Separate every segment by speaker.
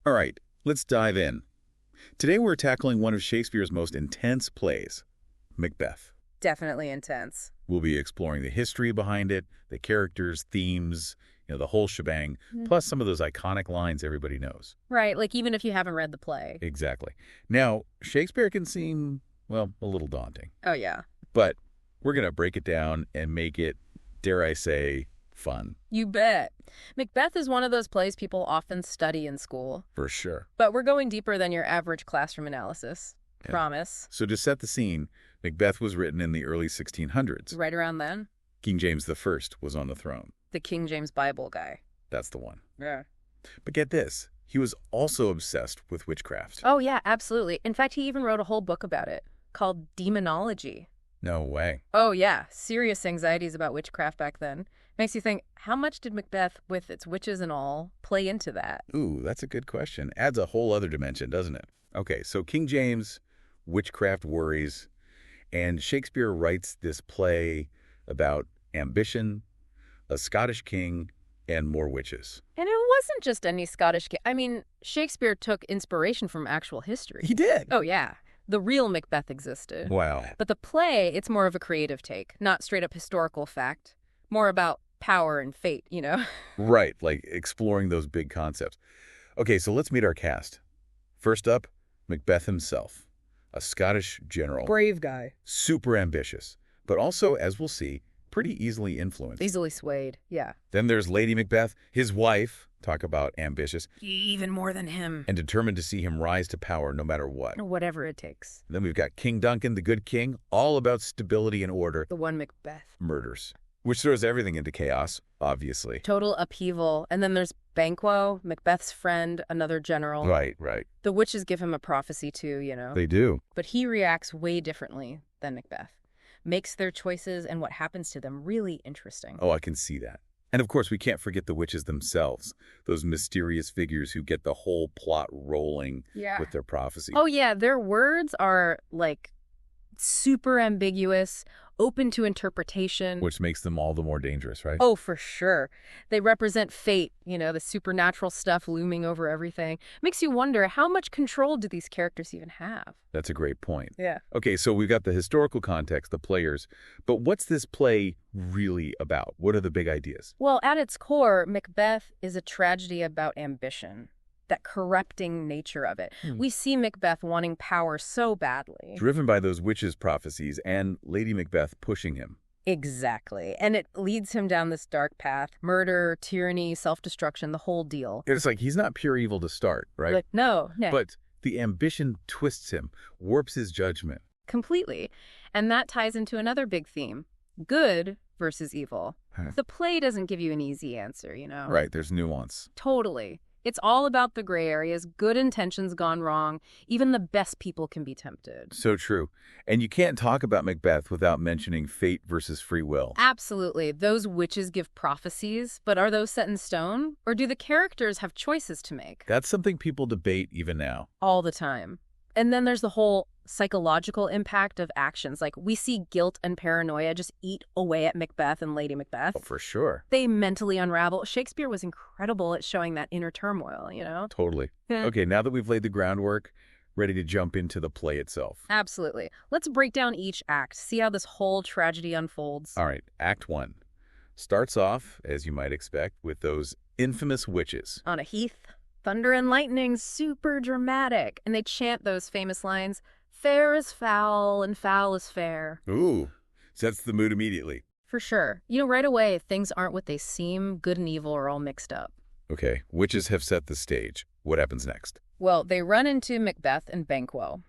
Speaker 1: All right, let's dive in. Today we're tackling one of Shakespeare's most intense plays, Macbeth.
Speaker 2: Definitely intense.
Speaker 1: We'll be exploring the history behind it, the characters, themes, the whole shebang, plus some of those iconic lines everybody knows.
Speaker 2: Right, like even if you haven't read the play.
Speaker 1: Exactly. Now, Shakespeare can seem, well, a little daunting,
Speaker 2: Oh, yeah.
Speaker 1: but we're going to break it down and make it, dare I say, fun.
Speaker 2: You bet. Macbeth is one of those plays people often study in school.
Speaker 1: For sure.
Speaker 2: But we're going deeper than your average classroom analysis.
Speaker 1: Yeah.
Speaker 2: Promise.
Speaker 1: So to set the scene, Macbeth was written in the early 1600s.
Speaker 2: Right around then,
Speaker 1: King James I was on the throne.
Speaker 2: the King James Bible guy.
Speaker 1: That's the one.
Speaker 2: Yeah.
Speaker 1: But get this, he was also obsessed with witchcraft.
Speaker 2: Oh, yeah, absolutely. In fact, he even wrote a whole book about it called Demonology.
Speaker 1: No way.
Speaker 2: Oh, yeah. Serious anxieties about witchcraft back then. Makes you think, how much did Macbeth, with its witches and all, play into that?
Speaker 1: Ooh, that's a good question. Adds a whole other dimension, doesn't it? Okay, so King James, witchcraft worries, and Shakespeare writes this play about ambition, a Scottish king, and more witches.
Speaker 2: And it wasn't just any Scottish king. I mean, Shakespeare took inspiration from actual history.
Speaker 1: He did.
Speaker 2: Oh, yeah. The real Macbeth existed.
Speaker 1: Wow.
Speaker 2: But the play, it's more of a creative take, not straight up historical fact. More about power and fate, you know?
Speaker 1: Right, like exploring those big concepts. Okay, so let's meet our cast. First up, Macbeth himself, a Scottish general.
Speaker 2: Brave guy.
Speaker 1: Super ambitious, but also, as we'll see, pretty easily influenced.
Speaker 2: Easily swayed, yeah.
Speaker 1: Then there's Lady Macbeth, his wife, talk about ambitious,
Speaker 2: Even more than him.
Speaker 1: and determined to see him rise to power no matter what.
Speaker 2: Whatever it takes.
Speaker 1: Then we've got King Duncan, the good king, all about stability and order,
Speaker 2: The one Macbeth.
Speaker 1: murders, which throws everything into chaos, obviously.
Speaker 2: Total upheaval. And then there's Banquo, Macbeth's friend, another general.
Speaker 1: Right, right.
Speaker 2: The witches give him a prophecy too, you know?
Speaker 1: They do.
Speaker 2: But he reacts way differently than Macbeth. Makes their choices and what happens to them really interesting.
Speaker 1: Oh, I can see that. And of course, we can't forget the witches themselves, those mysterious figures who get the whole plot rolling with their prophecy.
Speaker 2: Oh, yeah. Their words are, like, super ambiguous, open to interpretation.
Speaker 1: Which makes them all the more dangerous, right?
Speaker 2: Oh, for sure. They represent fate, you know, the supernatural stuff looming over everything. Makes you wonder, how much control do these characters even have?
Speaker 1: That's a great point.
Speaker 2: Yeah.
Speaker 1: Okay, so we've got the historical context, the players, but what's this play really about? What are the big ideas?
Speaker 2: Well, at its core, Macbeth is a tragedy about ambition, that corrupting nature of it. We see Macbeth wanting power so badly.
Speaker 1: Driven by those witches' prophecies and Lady Macbeth pushing him.
Speaker 2: Exactly. And it leads him down this dark path. Murder, tyranny, self-destruction, the whole deal.
Speaker 1: It's like he's not pure evil to start, right?
Speaker 2: Like, no.
Speaker 1: But the ambition twists him, warps his judgment.
Speaker 2: Completely. And that ties into another big theme. Good versus evil. The play doesn't give you an easy answer, you know?
Speaker 1: Right, there's nuance.
Speaker 2: Totally. It's all about the gray areas, good intentions gone wrong. Even the best people can be tempted.
Speaker 1: So true. And you can't talk about Macbeth without mentioning fate versus free will.
Speaker 2: Absolutely. Those witches give prophecies, but are those set in stone? Or do the characters have choices to make?
Speaker 1: That's something people debate even now.
Speaker 2: All the time. And then there's the whole psychological impact of actions. Like, we see guilt and paranoia just eat away at Macbeth and Lady Macbeth.
Speaker 1: Oh, for sure.
Speaker 2: They mentally unravel. Shakespeare was incredible at showing that inner turmoil, you know?
Speaker 1: Totally. Okay, now that we've laid the groundwork, ready to jump into the play itself.
Speaker 2: Absolutely. Let's break down each act, see how this whole tragedy unfolds.
Speaker 1: All right, Act 1. Starts off, as you might expect, with those infamous witches.
Speaker 2: On a heath, thunder and lightning, super dramatic. And they chant those famous lines, fair is foul and foul is fair.
Speaker 1: Ooh, sets the mood immediately.
Speaker 2: For sure. You know, right away, things aren't what they seem. Good and evil are all mixed up.
Speaker 1: Okay, witches have set the stage. What happens next?
Speaker 2: Well, they run into Macbeth and Banquo,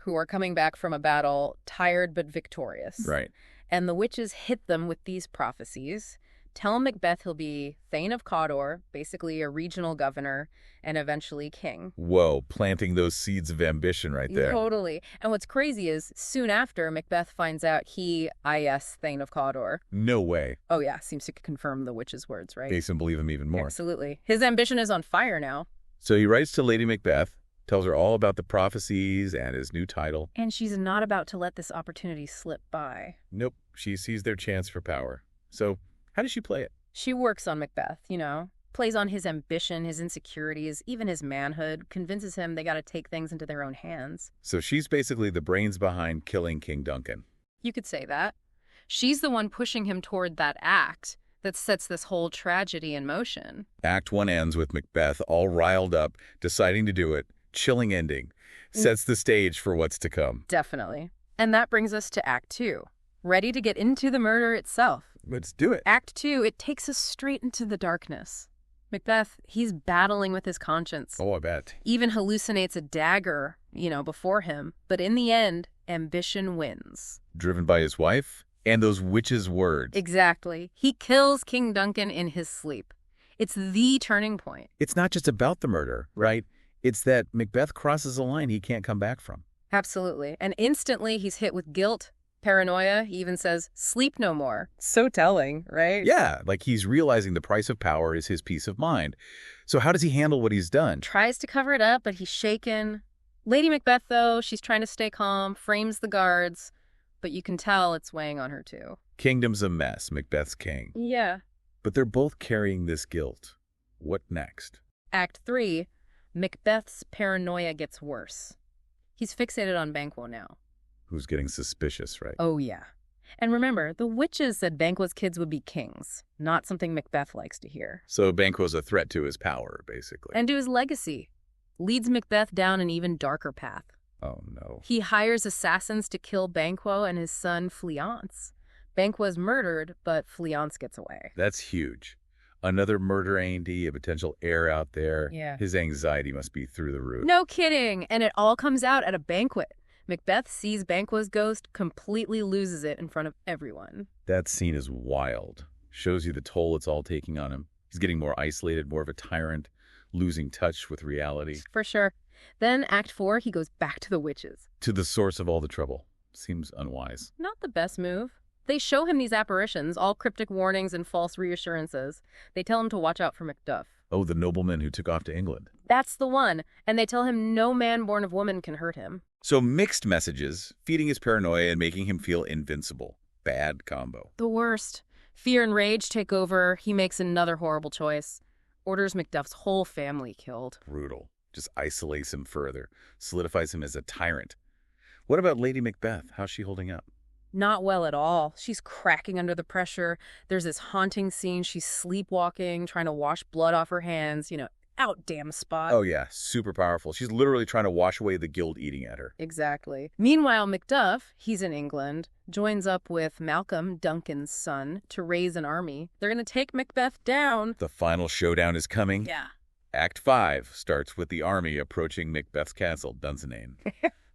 Speaker 2: who are coming back from a battle, tired but victorious.
Speaker 1: Right.
Speaker 2: And the witches hit them with these prophecies. Tell Macbeth he'll be Thane of Cawdor, basically a regional governor, and eventually king.
Speaker 1: Whoa, planting those seeds of ambition right there.
Speaker 2: Totally. And what's crazy is, soon after, Macbeth finds out he, Thane of Cawdor.
Speaker 1: No way.
Speaker 2: Oh yeah, seems to confirm the witch's words, right?
Speaker 1: Makes him believe him even more.
Speaker 2: Absolutely. His ambition is on fire now.
Speaker 1: So he writes to Lady Macbeth, tells her all about the prophecies and his new title.
Speaker 2: And she's not about to let this opportunity slip by.
Speaker 1: Nope, she sees their chance for power. So how does she play it?
Speaker 2: She works on Macbeth, you know, plays on his ambition, his insecurities, even his manhood, convinces him they got to take things into their own hands.
Speaker 1: So she's basically the brains behind killing King Duncan.
Speaker 2: You could say that. She's the one pushing him toward that act that sets this whole tragedy in motion.
Speaker 1: Act 1 ends with Macbeth all riled up, deciding to do it. Chilling ending. Sets the stage for what's to come.
Speaker 2: Definitely. And that brings us to Act 2, ready to get into the murder itself.
Speaker 1: Let's do it.
Speaker 2: Act 2, it takes us straight into the darkness. Macbeth, he's battling with his conscience.
Speaker 1: Oh, I bet.
Speaker 2: Even hallucinates a dagger, before him. But in the end, ambition wins.
Speaker 1: Driven by his wife and those witches' words.
Speaker 2: Exactly. He kills King Duncan in his sleep. It's the turning point.
Speaker 1: It's not just about the murder, right? It's that Macbeth crosses a line he can't come back from.
Speaker 2: Absolutely. And instantly he's hit with guilt, paranoia. He even says, sleep no more. So telling, right?
Speaker 1: Yeah, like he's realizing the price of power is his peace of mind. So how does he handle what he's done?
Speaker 2: Tries to cover it up, but he's shaken. Lady Macbeth, though, she's trying to stay calm, frames the guards, but you can tell it's weighing on her, too.
Speaker 1: Kingdom's a mess, Macbeth's king.
Speaker 2: Yeah.
Speaker 1: But they're both carrying this guilt. What next?
Speaker 2: Act 3, Macbeth's paranoia gets worse. He's fixated on Banquo now.
Speaker 1: Who's getting suspicious, right?
Speaker 2: Oh, yeah. And remember, the witches said Banquo's kids would be kings, not something Macbeth likes to hear.
Speaker 1: So Banquo's a threat to his power, basically.
Speaker 2: And to his legacy. Leads Macbeth down an even darker path.
Speaker 1: Oh, no.
Speaker 2: He hires assassins to kill Banquo and his son Fleance. Banquo's murdered, but Fleance gets away.
Speaker 1: That's huge. Another murder A&D, a potential heir out there.
Speaker 2: Yeah.
Speaker 1: His anxiety must be through the roof.
Speaker 2: No kidding! And it all comes out at a banquet. Macbeth sees Banquo's ghost, completely loses it in front of everyone.
Speaker 1: That scene is wild. Shows you the toll it's all taking on him. He's getting more isolated, more of a tyrant, losing touch with reality.
Speaker 2: For sure. Then, Act 4, he goes back to the witches.
Speaker 1: To the source of all the trouble. Seems unwise.
Speaker 2: Not the best move. They show him these apparitions, all cryptic warnings and false reassurances. They tell him to watch out for Macduff.
Speaker 1: Oh, the nobleman who took off to England.
Speaker 2: That's the one. And they tell him no man born of woman can hurt him.
Speaker 1: So mixed messages, feeding his paranoia and making him feel invincible. Bad combo.
Speaker 2: The worst. Fear and rage take over. He makes another horrible choice. Orders Macduff's whole family killed.
Speaker 1: Brutal. Just isolates him further. Solidifies him as a tyrant. What about Lady Macbeth? How's she holding up?
Speaker 2: Not well at all. She's cracking under the pressure. There's this haunting scene. She's sleepwalking, trying to wash blood off her hands. Out damn spot.
Speaker 1: Oh yeah, super powerful. She's literally trying to wash away the guilt eating at her.
Speaker 2: Exactly. Meanwhile, Macduff, he's in England, joins up with Malcolm, Duncan's son, to raise an army. They're going to take Macbeth down.
Speaker 1: The final showdown is coming.
Speaker 2: Yeah.
Speaker 1: Act 5 starts with the army approaching Macbeth's castle, Dunsinane.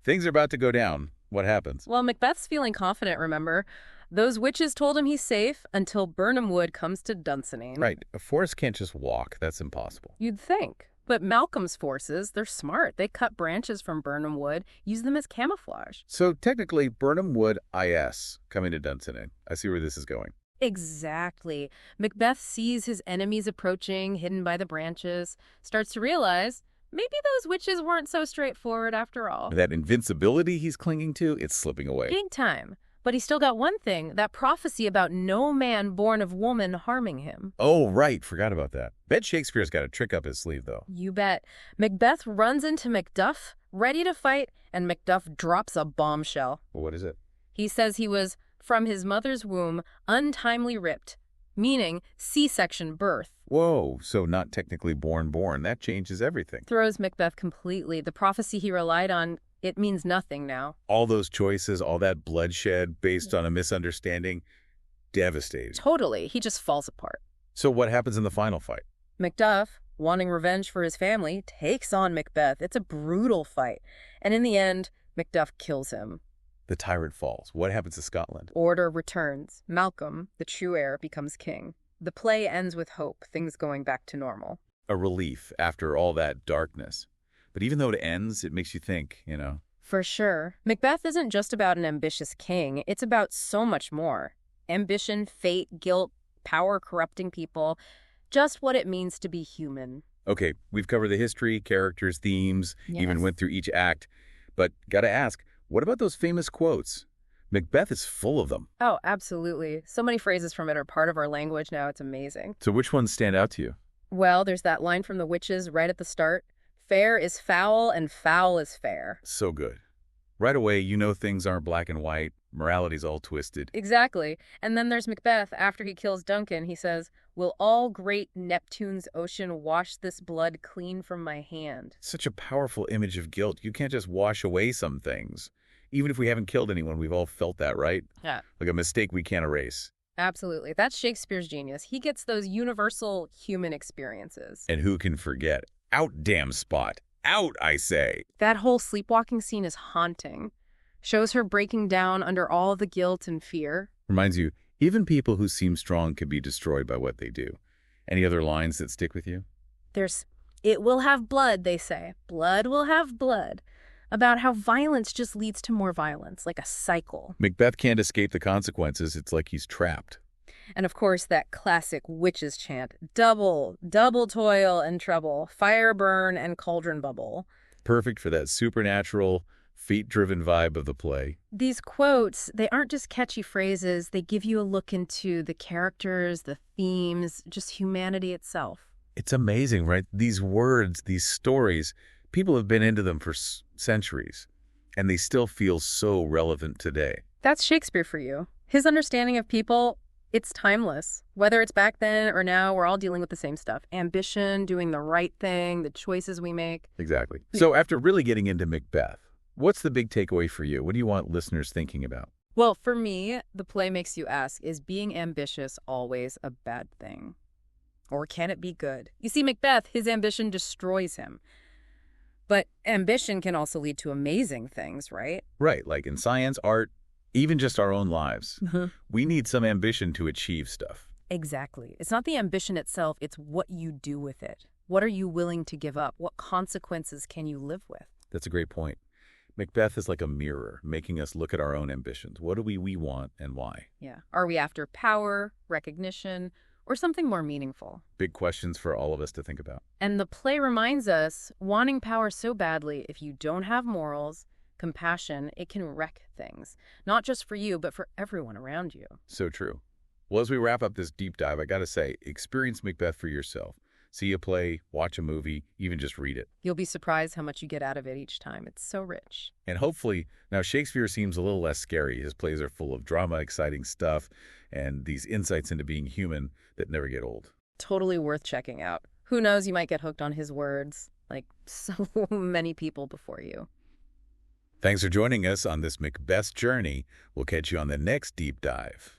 Speaker 1: Things are about to go down. What happens?
Speaker 2: Well, Macbeth's feeling confident, remember? Those witches told him he's safe until Birnam Wood comes to Dunsinane.
Speaker 1: Right. A forest can't just walk. That's impossible.
Speaker 2: You'd think. But Malcolm's forces, they're smart. They cut branches from Birnam Wood, use them as camouflage.
Speaker 1: So technically, Birnam Wood IS coming to Dunsinane. I see where this is going.
Speaker 2: Exactly. Macbeth sees his enemies approaching, hidden by the branches, starts to realize maybe those witches weren't so straightforward after all.
Speaker 1: That invincibility he's clinging to, it's slipping away.
Speaker 2: Big time. But he's still got one thing, that prophecy about no man born of woman harming him.
Speaker 1: Oh, right. Forgot about that. Bet Shakespeare's got a trick up his sleeve, though.
Speaker 2: You bet. Macbeth runs into Macduff, ready to fight, and Macduff drops a bombshell.
Speaker 1: Well, what is it?
Speaker 2: He says he was, from his mother's womb, untimely ripped, meaning C-section birth.
Speaker 1: Whoa, so not technically born. That changes everything.
Speaker 2: Throws Macbeth completely. The prophecy he relied on, it means nothing now.
Speaker 1: All those choices, all that bloodshed based on a misunderstanding, devastating.
Speaker 2: Totally. He just falls apart.
Speaker 1: So what happens in the final fight?
Speaker 2: Macduff, wanting revenge for his family, takes on Macbeth. It's a brutal fight. And in the end, Macduff kills him.
Speaker 1: The tyrant falls. What happens to Scotland?
Speaker 2: Order returns. Malcolm, the true heir, becomes king. The play ends with hope, things going back to normal.
Speaker 1: A relief after all that darkness. But even though it ends, it makes you think,
Speaker 2: For sure. Macbeth isn't just about an ambitious king. It's about so much more. Ambition, fate, guilt, power corrupting people. Just what it means to be human.
Speaker 1: Okay, we've covered the history, characters, themes, even went through each act. But gotta ask, what about those famous quotes? Macbeth is full of them.
Speaker 2: Oh, absolutely. So many phrases from it are part of our language now. It's amazing.
Speaker 1: So which ones stand out to you?
Speaker 2: Well, there's that line from the witches right at the start. Fair is foul and foul is fair.
Speaker 1: So good. Right away, you know things aren't black and white. Morality's all twisted.
Speaker 2: Exactly. And then there's Macbeth. After he kills Duncan, he says, "Will all great Neptune's ocean wash this blood clean from my hand?"
Speaker 1: Such a powerful image of guilt. You can't just wash away some things. Even if we haven't killed anyone, we've all felt that, right?
Speaker 2: Yeah.
Speaker 1: Like a mistake we can't erase.
Speaker 2: Absolutely. That's Shakespeare's genius. He gets those universal human experiences.
Speaker 1: And who can forget? Out, damn Spot. Out, I say.
Speaker 2: That whole sleepwalking scene is haunting. Shows her breaking down under all the guilt and fear.
Speaker 1: Reminds you, even people who seem strong can be destroyed by what they do. Any other lines that stick with you?
Speaker 2: There's, "It will have blood," they say. "Blood will have blood." About how violence just leads to more violence, like a cycle.
Speaker 1: Macbeth can't escape the consequences. It's like he's trapped.
Speaker 2: And of course, that classic witches chant, double, double toil and trouble, fire burn and cauldron bubble.
Speaker 1: Perfect for that supernatural, feet-driven vibe of the play.
Speaker 2: These quotes, they aren't just catchy phrases. They give you a look into the characters, the themes, just humanity itself.
Speaker 1: It's amazing, right? These words, these stories, people have been into them for centuries, and they still feel so relevant today.
Speaker 2: That's Shakespeare for you. His understanding of people, it's timeless. Whether it's back then or now, we're all dealing with the same stuff. Ambition, doing the right thing, the choices we make.
Speaker 1: Exactly. So after really getting into Macbeth, what's the big takeaway for you? What do you want listeners thinking about?
Speaker 2: Well, for me, the play makes you ask, is being ambitious always a bad thing? Or can it be good? You see, Macbeth, his ambition destroys him. But ambition can also lead to amazing things, right?
Speaker 1: Right, like in science, art, even just our own lives.
Speaker 2: Mm-hmm.
Speaker 1: We need some ambition to achieve stuff.
Speaker 2: Exactly. It's not the ambition itself, it's what you do with it. What are you willing to give up? What consequences can you live with?
Speaker 1: That's a great point. Macbeth is like a mirror, making us look at our own ambitions. What do we want and why?
Speaker 2: Yeah. Are we after power, recognition, or something more meaningful?
Speaker 1: Big questions for all of us to think about.
Speaker 2: And the play reminds us, wanting power so badly, if you don't have morals, compassion, it can wreck things. Not just for you, but for everyone around you.
Speaker 1: So true. Well, as we wrap up this deep dive, I gotta say, experience Macbeth for yourself. See a play, watch a movie, even just read it.
Speaker 2: You'll be surprised how much you get out of it each time. It's so rich.
Speaker 1: And hopefully, now Shakespeare seems a little less scary. His plays are full of drama, exciting stuff, and these insights into being human that never get old.
Speaker 2: Totally worth checking out. Who knows, you might get hooked on his words, like so many people before you.
Speaker 1: Thanks for joining us on this Macbeth journey. We'll catch you on the next deep dive.